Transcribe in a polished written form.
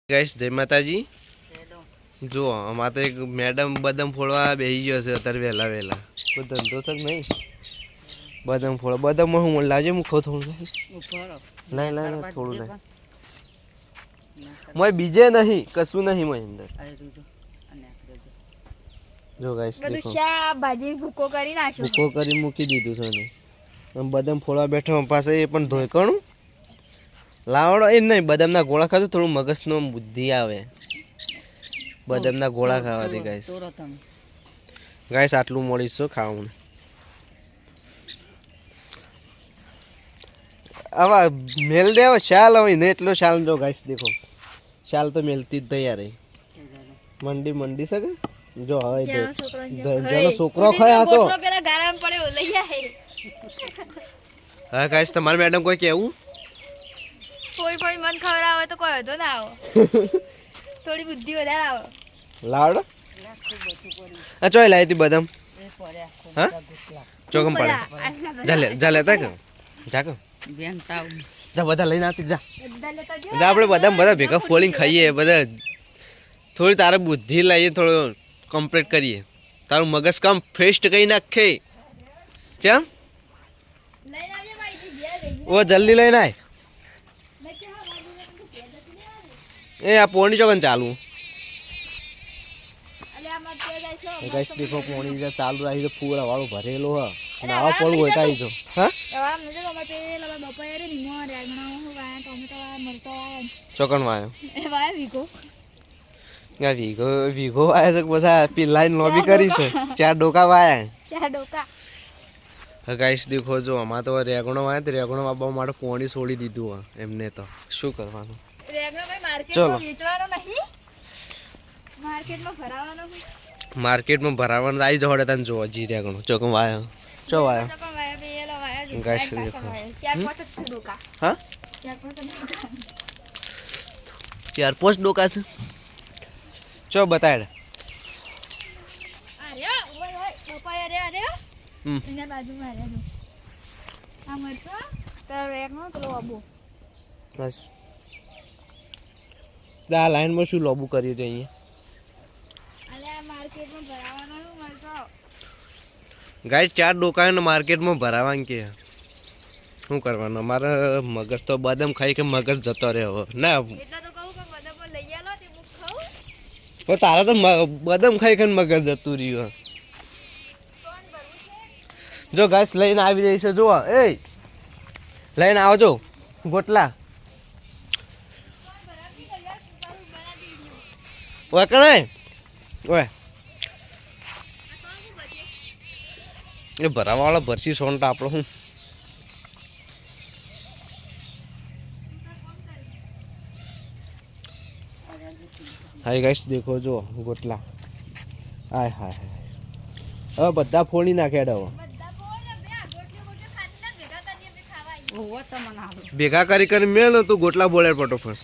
Guys જય માતાજી। જો અમારે તો એક મેડમ બદામ ફોડવા બેસી ગયો છે અત્યારે વહેલા વહેલા કોઈ ધંધો છે નહીં બદામ ફોડવા બદામમાં હું લાવજે મૂકો થોડું નહીં લાય થોડું લાય મોય બીજે નહીં કશું નહીં મોય અંદર જો ગાઈસ દેખો ભાજી ભૂકો કરી નાખ્યો ભૂકો કરી મૂકી દીધું છે ને બદામ ફોડવા બેઠો પાસે એ પણ ધોઈ કણું લાવડો એ નહીં બદામના ગોળા ખાતો થોડું મગજનો બુદ્ધિ આવે બદામના ગોળા ખાવાથી ગાઈસ ગાઈસ આટલું મળીશું ખાવાનું આવા મેલ દેવા શાલ હોય ને એટલો શાલ જો ગાઈસ દેખો શાલ તો મેલતી જ તૈયાર મંડી મંડી શકે જો હવે જેનો છોકરો ખાય તો પેલા ગારામ પડ્યો લઈ આય હા ગાઈસ તમાર મેડમ કોઈ કેવું કોઈ કોઈ મન ખવડાવે તો કોઈ હતો ના આવો થોડી બુદ્ધિ વધારે આવો લાવડો આ ચોય લાવી હતી બદામ હા ચોકમ પડે જા લેતા કે જા કે જા બધા લઈને આવતી જા જા આપણે બધા ભેગા ફોલીને ખાઈએ બધા થોડી તારે બુદ્ધિ લાવીએ થોડું કમ્પ્લીટ કરીએ તારું મગજ કામ ફેસ્ટ કરી નાખે ચમ ઓ જલ્દી લઈને આય એ આ પોણી ચોકન ચાલુ ગાઈસ દેખો પોણી જે ચાલુ રાખી તો પૂરા વાળો ભરેલો હ અને આવા પડવું હોય કાઈ જો હા ચોકન વાયો વીઘો વાયા છે પછી પી લાઈન લોબી કરી છે 4 ડોકા વાયા હા ગાઈસ દેખો જો આમાં તો રેગણો વાયા તો રેગણો વાબા માટે પોણી છોડી દીધું એમને તો શું કરવાનું માર્કેટમાં ભરાવાનું આવી જવા તને જોવા જી રેગણો ચોકમ વાયો ચો વાયો ગાઈસ દેખો હા 4-5 ડોકા છે ચો બતાડ બસ આ લાઈનમાં શું લોબુ કર્યું છે અહીંયા ગાઈસ 4 ડોકા માર્કેટમાં ભરાવાનું કે શું કરવાનું અમારે મગજ તો બદામ ખાઈ કે મગજ જતો રહ્યો ના તારા તો બદામ ખાઈ ખાઈને મગજ જતું રહ્યું જો ગાઈસ લઈને આવી જઈ છે જો એ લઈને આવજો ગોટલા ઓય કણે ઓય એ ભરાવાવાળા ભરસી સોનટા આપણો હું હાય ગાઈસ દેખો જો ગોટલા હાય હાય હવે બધા ફોડી નાખ્યા હવે ભેગા કરી મેળ તું ગોટલા બોલે ફટોફટ